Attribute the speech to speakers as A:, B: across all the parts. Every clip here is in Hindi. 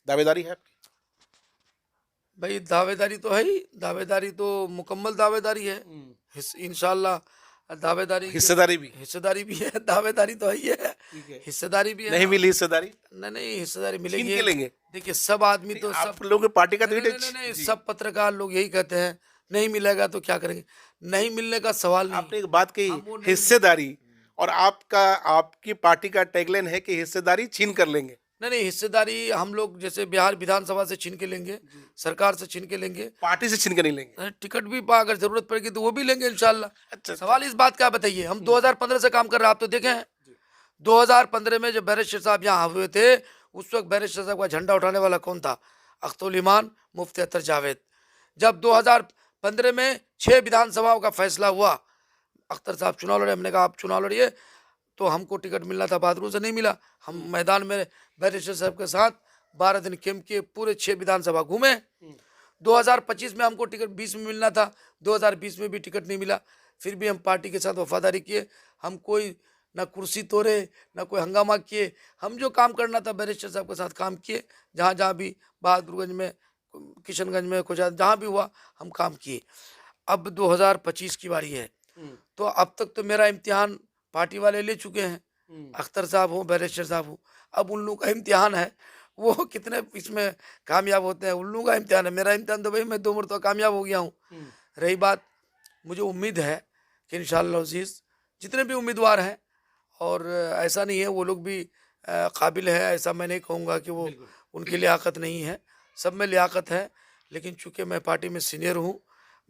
A: दावेदारी है आपकी?
B: भाई दावेदारी तो है ही, दावेदारी तो मुकम्मल दावेदारी है। इंशाल्लाह दावेदारी के
A: हिस्सेदारी भी?
B: हिस्सेदारी भी है, दावेदारी तो है ही है,
A: ठीक है।
B: हिस्सेदारी भी है
A: नहीं
B: ना।
A: मिली हिस्सेदारी?
B: नहीं नहीं, हिस्सेदारी
A: छीन
B: मिलेगी।
A: के लेंगे?
B: देखिए सब आदमी
A: नहीं,
B: तो सब
A: आप लोगों की पार्टी का तो
B: नहीं
A: ये
B: नहीं नहीं नहीं,
A: जी।
B: सब पत्रकार लोग यही कहते हैं, नहीं मिलेगा तो क्या करेंगे। नहीं मिलने का सवाल नहीं,
A: आपने एक बात कही,
B: हम वो नहीं।
A: हिस्सेदारी, और आपका आपकी पार्टी का टैगलाइन है कि हिस्सेदारी छीन कर लेंगे।
B: नहीं नहीं, हिस्सेदारी हम लोग जैसे बिहार विधानसभा से छीन के लेंगे, सरकार से छीन के लेंगे।
A: पार्टी से छीन के नहीं लेंगे।
B: टिकट भी अगर जरूरत पड़ेगी तो वो भी लेंगे इंशाल्लाह।
A: अच्छा,
B: सवाल इस बात का है, बताइए हम 2015 से काम कर रहे हैं, आप तो देखे हैं। 2015 में जब बैरिस्टर साहब यहाँ हुए थे, उस वक्त बैरिस्टर साहब का झंडा उठाने वाला कौन था? अख्तुल ईमान, मुफ्ती अख्तर जावेद। जब 2015 में 6 विधानसभाओं का फैसला हुआ, अख्तर साहब चुनाव लड़े, हमने कहा आप चुनाव लड़िए, तो हमको टिकट मिलना था, बहादुरों से नहीं मिला। हम मैदान में बैरिस्टर साहब के साथ 12 दिन कैंप किए, पूरे 6 विधानसभा घूमे। 2025 में हमको टिकट 20 में मिलना था, 2020 में भी टिकट नहीं मिला, फिर भी हम पार्टी के साथ वफादारी किए। हम कोई ना कुर्सी तोड़े, ना कोई हंगामा किए। हम जो काम करना था बैरिस्टर साहब के साथ काम किए, जहाँ जहाँ भी बहादुरगंज में, किशनगंज में, कुछ जहाँ भी हुआ हम काम किए। अब 2025 की बारी है, तो अब तक तो मेरा इम्तिहान पार्टी वाले ले चुके हैं। अख्तर साहब हो, बैरिस्टर साहब हो, अब उन लोगों का इम्तिहान है, वो कितने इसमें कामयाब होते हैं, उन लोगों का इम्तिहान है। मेरा इम्तिहान तो भाई मैं 2 मरतबा कामयाब हो गया हूँ। रही बात, मुझे उम्मीद है कि इंशाअल्लाह अज़ीज़ जितने भी उम्मीदवार हैं, और ऐसा नहीं है वो लोग भी काबिल है, ऐसा मैं नहीं कहूँगा कि वो उनकी लियाकत नहीं है, सब में लियाकत है। लेकिन चूँकि मैं पार्टी में सीनियर हूँ,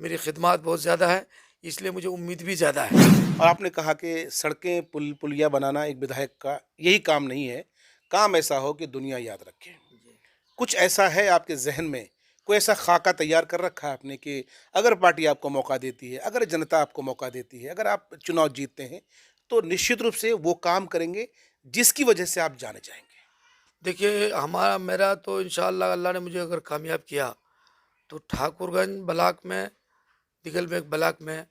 B: मेरी खिदमत बहुत ज़्यादा है, इसलिए मुझे उम्मीद भी ज़्यादा है।
A: और आपने कहा कि सड़कें, पुलिया बनाना एक विधायक का यही काम नहीं है, काम ऐसा हो कि दुनिया याद रखे। कुछ ऐसा है आपके ज़हन में, कोई ऐसा खाका तैयार कर रखा है आपने कि अगर पार्टी आपको मौका देती है, अगर जनता आपको मौका देती है, अगर आप चुनाव जीतते हैं, तो निश्चित रूप से वो काम करेंगे जिसकी वजह से आप जाने जाएँगे?
B: देखिए मेरा तो इंशाअल्लाह अल्लाह ने मुझे अगर कामयाब किया, तो ठाकुरगंज ब्लॉक में, दिगलबैग ब्लॉक में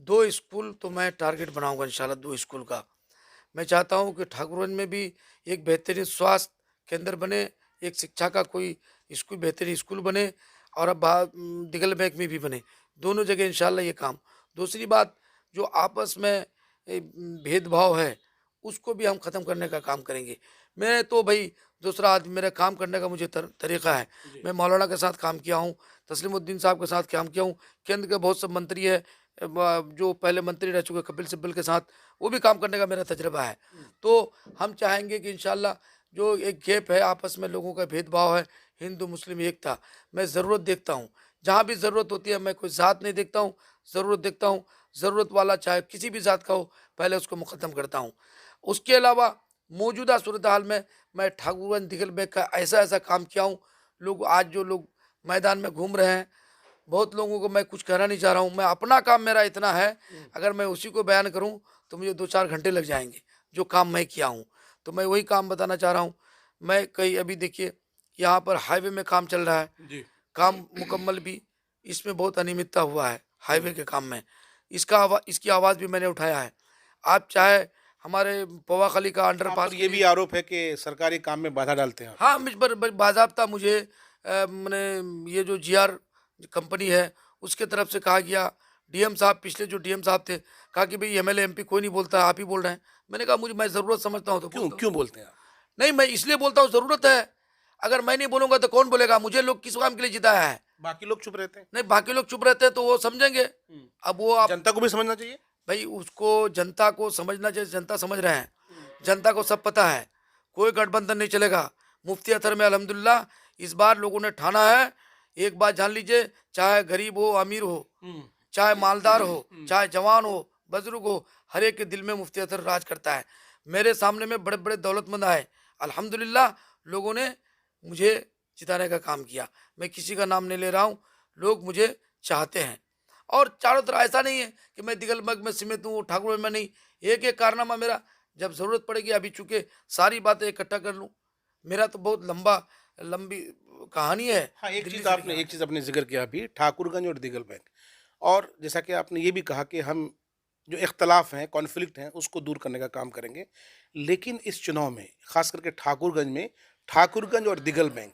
B: 2 स्कूल तो मैं टारगेट बनाऊंगा इंशाल्लाह, 2 स्कूल का। मैं चाहता हूं कि ठाकुरगंज में भी एक बेहतरीन स्वास्थ्य केंद्र बने, एक शिक्षा का कोई स्कूल, बेहतरीन स्कूल बने, और अब दिगलबैग में भी बने, दोनों जगह इंशाल्लाह ये काम। दूसरी बात, जो आपस में भेदभाव है, उसको भी हम ख़त्म करने का काम करेंगे। मैं तो भाई दूसरा आदमी, मेरा काम करने का मुझे तरीका है। मैं मौलाना के साथ काम किया हूँ, तस्लीमुद्दीन साहब के साथ काम किया हूँ, केंद्र के बहुत से मंत्री है, जो पहले मंत्री रह चुके कपिल सिब्बल के साथ, वो भी काम करने का मेरा तजर्बा है। तो हम चाहेंगे कि इंशाल्लाह जो एक गैप है आपस में, लोगों का भेदभाव है, हिंदू मुस्लिम एकता, मैं ज़रूरत देखता हूँ। जहाँ भी ज़रूरत होती है, मैं कोई ज़ात नहीं देखता हूँ, ज़रूरत देखता हूँ। ज़रूरत वाला चाहे किसी भी ज़ात का हो, पहले उसको मुक़द्दम करता हूँ। उसके अलावा मौजूदा सूरत हाल में मैं ठाकुरगंज दिगलबैग का ऐसा ऐसा काम किया हूँ, लोग आज जो लोग मैदान में घूम रहे हैं, बहुत लोगों को मैं कुछ कहना नहीं चाह रहा हूँ। मैं अपना काम मेरा इतना है, अगर मैं उसी को बयान करूँ तो मुझे 2-4 घंटे लग जाएंगे, जो काम मैं किया हूँ। तो मैं वही काम बताना चाह रहा हूँ। मैं कहीं अभी देखिए यहाँ पर हाईवे में काम चल रहा है,
A: जी।
B: काम मुकम्मल भी, इसमें बहुत अनियमितता हुआ है हाईवे के काम में। इसकी आवाज़ भी मैंने उठाया है। आप चाहे हमारे पवा खली का
A: आप
B: अंडरपास
A: पर
B: के
A: ये
B: लिए,
A: भी आरोप है कि सरकारी काम में बाधा डालते हैं आप।
B: हाँ, मुझ पर बाज़ाब्ता मुझे मैंने ये जो जीआर कंपनी है, उसके तरफ से कहा गया, डीएम साहब, पिछले जो डीएम साहब थे, कहा कि भई एमएलए एमपी कोई नहीं बोलता, आप ही बोल रहे हैं। मैंने कहा मैं ज़रूरत समझता हूँ तो
A: क्यों
B: बोलता हूँ।
A: क्यों बोलते हैं आप?
B: नहीं, मैं इसलिए बोलता हूँ, ज़रूरत है। अगर मैं नहीं बोलूँगा तो कौन बोलेगा? मुझे लोग किस काम के लिए जिताया है?
A: बाकी लोग चुप रहते हैं।
B: नहीं, बाकी लोग चुप रहते हैं तो वो समझेंगे। अब वो आप,
A: जनता को भी समझना चाहिए।
B: भाई उसको, जनता को समझना चाहिए, जनता समझ रहे हैं, जनता को सब पता है, कोई गठबंधन नहीं चलेगा। मुफ्ती अतर में अल्हम्दुलिल्लाह इस बार लोगों ने ठाना है। एक बात जान लीजिए, चाहे गरीब हो, अमीर हो, चाहे मालदार हो, चाहे जवान हो, बुजुर्ग हो, हर एक के दिल में मुफ्ती अतर राज करता है। मेरे सामने में बड़े बड़े दौलतमंद आए, अल्हम्दुलिल्लाह लोगों ने मुझे जिताने का काम किया। मैं किसी का नाम नहीं ले रहा हूँ, लोग मुझे चाहते हैं। और चारों तरफ ऐसा नहीं है कि मैं दिगलबैग में सीमित हूँ, ठाकुर में नहीं। एक एक कारनामा मेरा, जब ज़रूरत पड़ेगी, अभी चूँकि सारी बातें इकट्ठा कर लूँ, मेरा तो बहुत लंबी कहानी है।
A: हाँ,
B: दिल्ली से लेके
A: एक
B: यहाँ
A: चीज़ आपने ज़िक्र किया अभी, ठाकुरगंज और दिगलबैग, और जैसा कि आपने ये भी कहा कि हम जो इख्तलाफ हैं, कॉन्फ्लिक्ट हैं, उसको दूर करने का काम करेंगे। लेकिन इस चुनाव में ख़ास करके ठाकुरगंज में, ठाकुरगंज और दिगलबैग,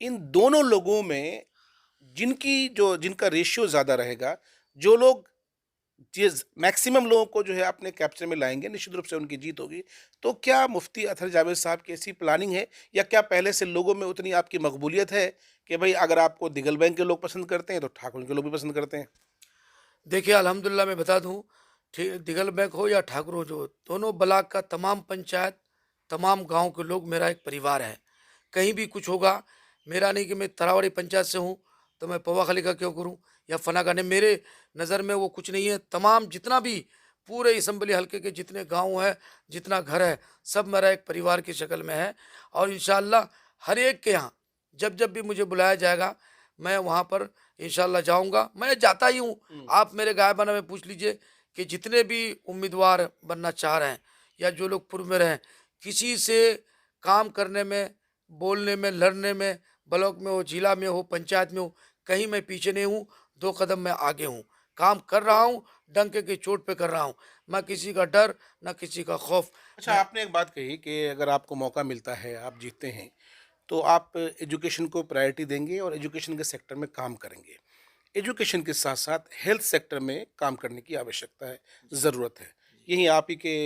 A: इन दोनों लोगों में जिनका रेशियो ज़्यादा रहेगा, जो लोग जिस मैक्सिमम लोगों को जो है अपने कैप्चर में लाएँगे, निश्चित रूप से उनकी जीत होगी। तो क्या मुफ्ती अतहर जावेद साहब की ऐसी प्लानिंग है, या क्या पहले से लोगों में उतनी आपकी मकबूलियत है कि भई अगर आपको दिगल बैंक के लोग पसंद करते हैं, तो ठाकुर के लोग भी पसंद करते हैं?
B: देखिए अल्हम्दुलिल्लाह मैं बता दूं, दिगल बैक हो या ठाकुर हो, जो दोनों ब्लॉक का तमाम पंचायत, तमाम गांव के लोग मेरा एक परिवार है। कहीं भी कुछ होगा, मेरा नहीं कि मैं तरावड़ी पंचायत से हूँ तो मैं पवा खली का क्यों करूँ या फना का, नहीं, मेरे नज़र में वो कुछ नहीं है। तमाम जितना भी पूरे इसम्बली हल्के के जितने गांव है, जितना घर है, सब मेरा एक परिवार की शक्ल में है। और इंशाल्लाह हर एक के यहाँ जब जब भी मुझे बुलाया जाएगा, मैं वहाँ पर इंशाल्लाह जाऊँगा। मैं जाता ही हूँ। आप मेरे गायबाना में पूछ लीजिए कि जितने भी उम्मीदवार बनना चाह रहे हैं या जो लोग पूर्व में रहे, किसी से काम करने में, बोलने में, लड़ने में, ब्लॉक में हो, जिला में हो, पंचायत में हो, कहीं मैं पीछे नहीं हूँ, 2 कदम मैं आगे हूँ। काम कर रहा हूँ, डंके की चोट पे कर रहा हूँ। मैं किसी का डर, ना किसी का खौफ।
A: अच्छा, आपने एक बात कही कि अगर आपको मौका मिलता है, आप जीतते हैं, तो आप एजुकेशन को प्रायोरिटी देंगे और एजुकेशन के सेक्टर में काम करेंगे। एजुकेशन के साथ-साथ हेल्थ सेक्टर में काम करने की आवश्यकता है, ज़रूरत है। यहीं आप ही के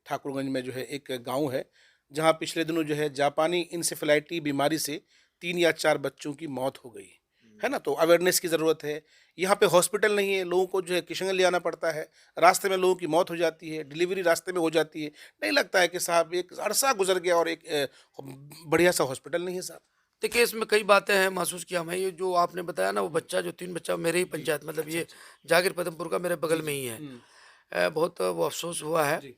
A: ठाकुरगंज में जो है एक गाँव है, जहाँ पिछले दिनों जो है जापानी इंसेफेलाइटी बीमारी से 3 या 4 बच्चों की मौत हो गई, है ना? तो अवेयरनेस की ज़रूरत है। यहाँ पे हॉस्पिटल नहीं है, लोगों को जो है किशनगंज ले आना पड़ता है, रास्ते में लोगों की मौत हो जाती है, डिलीवरी रास्ते में हो जाती है। नहीं लगता है कि साहब एक अरसा गुज़र गया और एक बढ़िया-सा हॉस्पिटल नहीं है साहब।
B: देखिए, इसमें कई बातें हैं, महसूस किया मैं। ये जो आपने बताया ना, वो बच्चा जो 3 बच्चा मेरे ही
A: जी।
B: पंचायत, मतलब
A: अच्छा,
B: ये
A: अच्छा।
B: जागीर पदमपुर का मेरे
A: जी,
B: बगल में
A: जी।
B: ही है।
A: हुँ,
B: बहुत वो अफ़सोस हुआ है।
A: जी।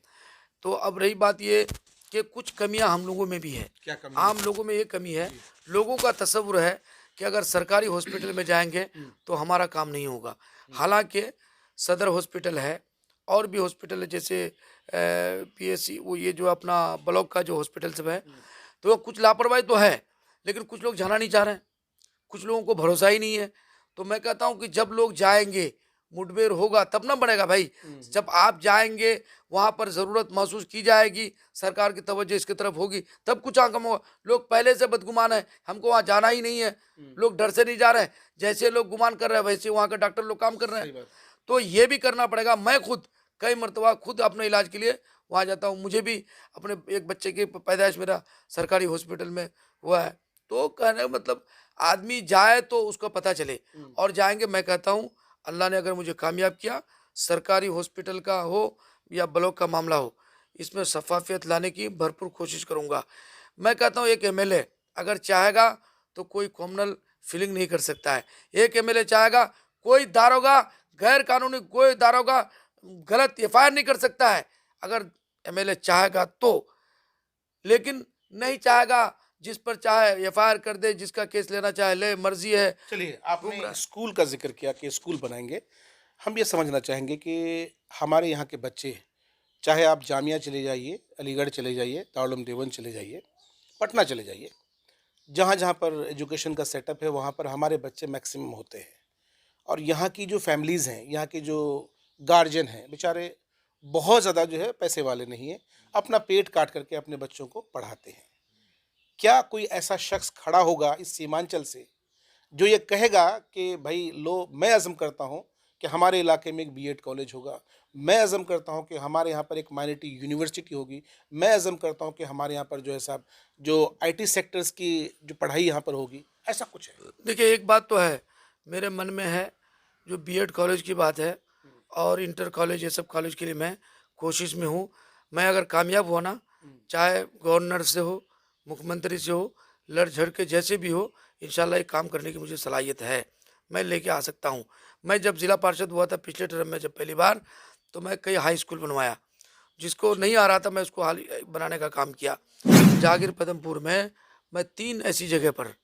B: तो अब रही बात ये कि कुछ कमियां हम लोगों में भी है।
A: क्या कमी है?
B: आम लोगों में ये कमी है,
A: जी।
B: लोगों का तसव्वुर है कि अगर सरकारी हॉस्पिटल में जाएंगे
A: हुँ,
B: तो हमारा काम नहीं होगा।
A: हुँ।
B: हालांकि सदर हॉस्पिटल है और भी हॉस्पिटल है, जैसे पीएससी, वो ये जो अपना ब्लॉक का जो हॉस्पिटल सब है,
A: हुँ।
B: तो कुछ लापरवाही तो है, लेकिन कुछ लोग जाना नहीं चाह रहे हैं, कुछ लोगों को भरोसा ही नहीं है। तो मैं कहता हूँ कि जब लोग जाएंगे, मुठभेड़ होगा तब ना बढ़ेगा भाई।
A: हुँ, हुँ।
B: जब आप जाएंगे, वहां पर जरूरत महसूस की जाएगी, सरकार की तवज्जो इसकी तरफ होगी, तब कुछ आगम होगा। लोग पहले से बदगुमान है, हमको वहां जाना ही नहीं है,
A: हुँ।
B: लोग डर से नहीं जा रहे हैं। जैसे लोग गुमान कर रहे हैं, वैसे वहां के डॉक्टर लोग काम कर रहे हैं।
A: सही बात।
B: तो ये भी करना पड़ेगा। मैं खुद कई मरतबा खुद अपने इलाज के लिए वहाँ जाता हूँ। मुझे भी अपने एक बच्चे की पैदाइश मेरा सरकारी हॉस्पिटल में हुआ है। तो कहने का मतलब, आदमी जाए तो उसको पता चले,
A: हुँ।
B: और जाएंगे। मैं कहता हूँ, अल्लाह ने अगर मुझे कामयाब किया, सरकारी हॉस्पिटल का हो या ब्लॉक का मामला हो, इसमें शफाफियत लाने की भरपूर कोशिश करूँगा। मैं कहता हूँ, एक एमएलए अगर चाहेगा तो कोई कॉमनल फीलिंग नहीं कर सकता है। एक एमएलए चाहेगा, कोई दारोगा, गैर कानूनी कोई दारोगा गलत एफआईआर नहीं कर सकता है, अगर एमएलए चाहेगा तो। लेकिन नहीं चाहेगा, जिस पर चाहे एफआईआर कर दे, जिसका केस लेना चाहे ले, मर्जी है।
A: चलिए,
B: घूम
A: आपने
B: रहा है।
A: स्कूल का ज़िक्र किया कि स्कूल बनाएँगे। हम ये समझना चाहेंगे कि हमारे यहाँ के बच्चे, चाहे आप जामिया चले जाइए, अलीगढ़ चले जाइए, दारुल उलूम देवबंद चले जाइए, पटना चले जाइए, जहाँ-जहाँ पर एजुकेशन का सेटअप है, वहाँ पर हमारे बच्चे मैक्सिमम होते हैं। और यहाँ की जो फैमिलीज़ हैं, यहाँ के जो गार्जियन हैं, बेचारे बहुत ज़्यादा जो है पैसे वाले नहीं हैं, अपना पेट काट करके अपने बच्चों को पढ़ाते हैं। क्या कोई ऐसा शख्स खड़ा होगा इस सीमांचल से, जो ये कहेगा कि भई लो, मैं अज़्म करता हूँ कि हमारे इलाके में एक बीएड कॉलेज होगा, मैं अज़्म करता हूँ कि हमारे यहाँ पर एक माइनॉरिटी यूनिवर्सिटी होगी, मैं अज़्म करता हूँ कि हमारे यहाँ पर जो है साहब जो आईटी सेक्टर्स की जो पढ़ाई यहाँ पर होगी, ऐसा कुछ है?
B: देखिए, एक बात तो है मेरे मन में है, जो बीएड कॉलेज की बात है
A: हुँ,
B: और इंटर कॉलेज, ये सब कॉलेज के लिए मैं कोशिश में हूँ। मैं अगर कामयाब हुआ ना,
A: हुँ।
B: चाहे गवर्नर से हो, मुख्यमंत्री से हो, लड़ झड़ के जैसे भी हो, इंशाल्लाह ये काम करने की मुझे सलाहियत है, मैं लेके आ सकता हूँ। मैं जब जिला पार्षद हुआ था पिछले टर्म में, जब पहली बार, तो मैं कई हाई स्कूल बनवाया। जिसको नहीं आ रहा था, मैं उसको हाल बनाने का काम किया। जागीर पदमपुर में मैं 3 ऐसी जगह पर,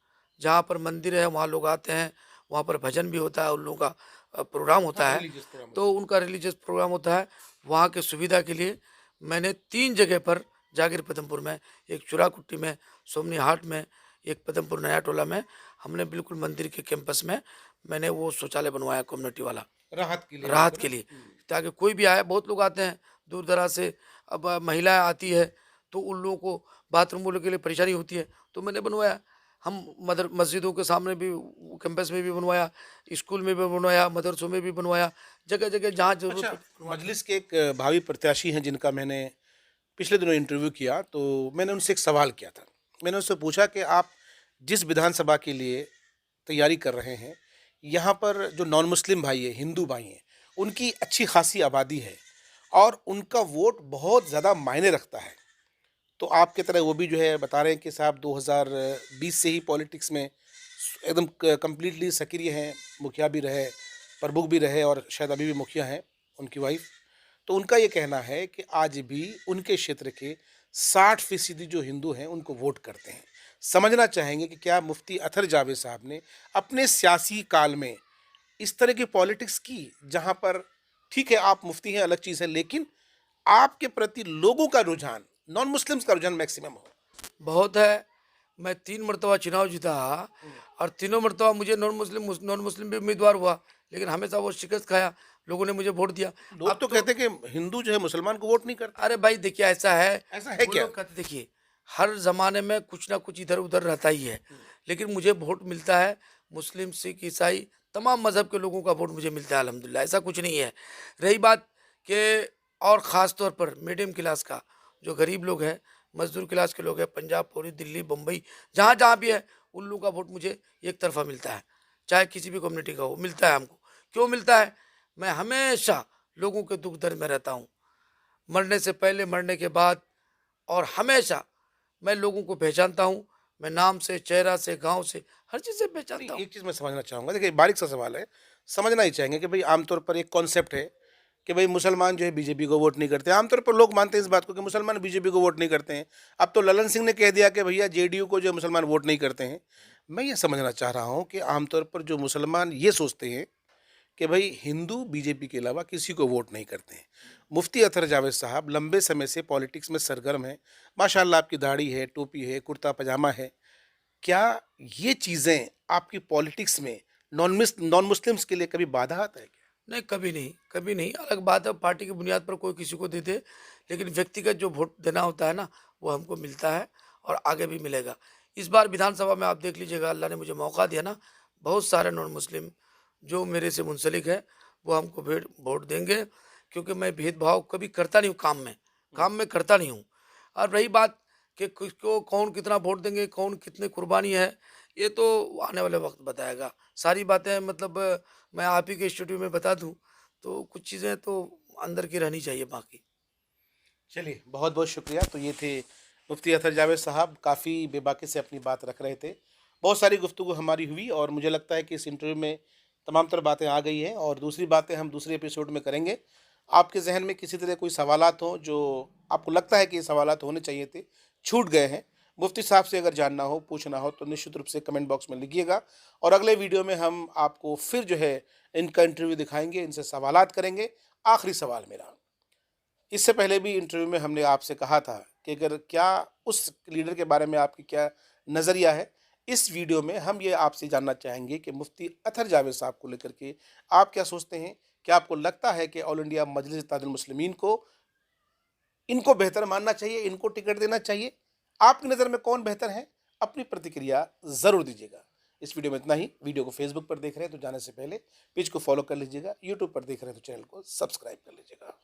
B: जहाँ पर मंदिर है, वहाँ लोग आते हैं, वहाँ पर भजन भी होता है, उन लोगों का प्रोग्राम होता
A: हाँ,
B: है,
A: रिलीजियस प्रोग्राम
B: तो
A: होता है।
B: उनका रिलीजियस प्रोग्राम होता है। वहाँ की सुविधा के लिए मैंने 3 जगह पर, जागीर पदमपुर में, एक चुराकुट्टी में, सोमनी हाट में, एक पदमपुर नया टोला में, हमने बिल्कुल मंदिर के कैंपस में मैंने वो शौचालय बनवाया, कम्युनिटी वाला,
A: राहत के लिए
B: राहत
A: आपको
B: के
A: ना?
B: लिए,
A: हुँ।
B: ताकि कोई भी आए। बहुत लोग आते हैं दूर दराज से, अब महिलाएं आती है तो उन लोगों को बाथरूम वालों के लिए परेशानी होती है, तो मैंने बनवाया। हम मस्जिदों के सामने भी, कैंपस में भी बनवाया, स्कूल में भी बनवाया, मदरसों में भी बनवाया, जगह जगह जहाँ जरूरत
A: अच्छा,
B: पड़ती बनवाते हैं।
A: मजलिस के एक भावी प्रत्याशी हैं जिनका मैंने पिछले दिनों इंटरव्यू किया, तो मैंने उनसे एक सवाल किया था। मैंने उनसे पूछा कि आप जिस विधानसभा के लिए तैयारी कर रहे हैं, यहाँ पर जो नॉन मुस्लिम भाई है, हिंदू भाई हैं, उनकी अच्छी खासी आबादी है और उनका वोट बहुत ज़्यादा मायने रखता है। तो आपकी तरह वो भी जो है बता रहे हैं कि साहब 2020 से ही पॉलिटिक्स में एकदम कंप्लीटली सक्रिय हैं, मुखिया भी रहे, प्रमुख भी रहे और शायद अभी भी मुखिया हैं, उनकी वाइफ। तो उनका ये कहना है कि आज भी उनके क्षेत्र के 60% जो हिंदू हैं उनको वोट करते हैं। समझना चाहेंगे कि क्या मुफ्ती अतर जावेद साहब ने अपने सियासी काल में इस तरह की पॉलिटिक्स की, जहाँ पर ठीक है आप मुफ्ती हैं अलग चीज़ है, लेकिन आपके प्रति लोगों का रुझान, नॉन मुस्लिम्स का रुझान मैक्सिमम हो?
B: बहुत है। मैं 3 मर्तबा चुनाव जीता और तीनों मर्तबा मुझे नॉन मुस्लिम भी उम्मीदवार हुआ, लेकिन हमेशा वो शिकस्त खाया, लोगों ने मुझे वोट दिया।
A: लोग
B: अब
A: तो
B: तो
A: कहते हैं कि हिंदू जो है मुसलमान को वोट नहीं करता।
B: अरे भाई देखिए ऐसा है,
A: ऐसा है
B: वो
A: क्या?
B: लोग कहते देखिए, हर ज़माने में कुछ ना कुछ इधर-उधर रहता ही है, लेकिन मुझे वोट मिलता है मुस्लिम, सिख, ईसाई तमाम मज़हब के लोगों का वोट मुझे मिलता है अल्हम्दुलिल्लाह, ऐसा कुछ नहीं है। रही बात कि और ख़ास तौर पर मीडियम क्लास का, जो गरीब लोग हैं, मज़दूर क्लास के लोग हैं, पंजाब, पूरी दिल्ली, बम्बई, जहाँ-जहाँ भी है, उन लोगों का वोट मुझे एक तरफ़ा मिलता है, चाहे किसी भी कम्युनिटी का हो, मिलता है हमको। क्यों मिलता है? मैं हमेशा लोगों के दुःख दर्द में रहता हूँ, मरने से पहले, मरने के बाद, और हमेशा मैं लोगों को पहचानता हूँ। मैं नाम से, चेहरा से, गाँव से, हर चीज़ से
A: नहीं,
B: पहचानता हूँ।
A: एक चीज़ मैं समझना चाहूँगा, देखिए बारीक सा सवाल है, समझना ही चाहेंगे कि भई आमतौर पर एक कॉन्सेप्ट है कि भई मुसलमान जो है बीजेपी को वोट नहीं करते। आमतौर पर लोग मानते हैं इस बात को कि मुसलमान बीजेपी को वोट नहीं करते हैं। अब तो ललन सिंह ने कह दिया कि भैया जेडीयू को जो है मुसलमान वोट नहीं करते हैं। मैं ये समझना चाह रहा हूँ कि आमतौर पर जो मुसलमान ये सोचते हैं कि भाई हिंदू बीजेपी के अलावा किसी को वोट नहीं करते हैं। मुफ्ती अतर जावेद साहब लंबे समय से पॉलिटिक्स में सरगर्म हैं। माशाल्लाह आपकी दाढ़ी है, टोपी है, कुर्ता पजामा है। क्या ये चीज़ें आपकी पॉलिटिक्स में नॉन मुस्लिम्स के लिए कभी बाधा आता है क्या?
B: नहीं, कभी नहीं, कभी नहीं। अलग बात है पार्टी की बुनियाद पर कोई किसी को दे दे, लेकिन व्यक्तिगत जो वोट देना होता है ना, वो हमको मिलता है और आगे भी मिलेगा। इस बार विधानसभा में आप देख लीजिएगा, अल्लाह ने मुझे मौका दिया ना, बहुत सारे नॉन मुस्लिम जो मेरे से मुंसलिक है, वो हमको भेंट वोट देंगे, क्योंकि मैं भेदभाव कभी करता नहीं हूँ काम में करता नहीं हूँ। और रही बात कि किसको कौन कितना वोट देंगे, कौन कितनी कुर्बानी है, ये तो आने वाले वक्त बताएगा। सारी बातें मतलब मैं आप ही के स्टूडियो में बता दूं, तो कुछ चीज़ें तो अंदर की रहनी चाहिए बाकी।
A: चलिए, बहुत-बहुत शुक्रिया। तो ये थे मुफ्ती अतर जावेद साहब, काफ़ी बेबाकी से अपनी बात रख रहे थे। बहुत सारी गुफ्तगू हमारी हुई और मुझे लगता है कि इस इंटरव्यू में तमाम तर बातें आ गई हैं और दूसरी बातें हम दूसरे एपिसोड में करेंगे। आपके ज़हन में किसी तरह कोई सवालात हों जो आपको लगता है कि ये सवालात होने चाहिए थे, छूट गए हैं, मुफ्ती साहब से अगर जानना हो, पूछना हो तो निश्चित रूप से कमेंट बॉक्स में लिखिएगा और अगले वीडियो में हम आपको फिर जो है इनका इंटरव्यू दिखाएँगे, इनसे सवालात करेंगे। आखिरी सवाल मेरा, इससे पहले भी इंटरव्यू में हमने आपसे कहा था कि अगर क्या उस लीडर के बारे में आपकी क्या नज़रिया है। इस वीडियो में हम ये आपसे जानना चाहेंगे कि मुफ्ती अतर जावेद साहब को लेकर के आप क्या सोचते हैं? क्या आपको लगता है कि ऑल इंडिया मजलिस इत्तेहादुल मुस्लिमीन को इनको बेहतर मानना चाहिए, इनको टिकट देना चाहिए? आपकी नज़र में कौन बेहतर है? अपनी प्रतिक्रिया ज़रूर दीजिएगा। इस वीडियो में इतना ही। वीडियो को फेसबुक पर देख रहे हैं तो जाने से पहले पेज को फॉलो कर लीजिएगा, यूट्यूब पर देख रहे हैं तो चैनल को सब्सक्राइब कर लीजिएगा।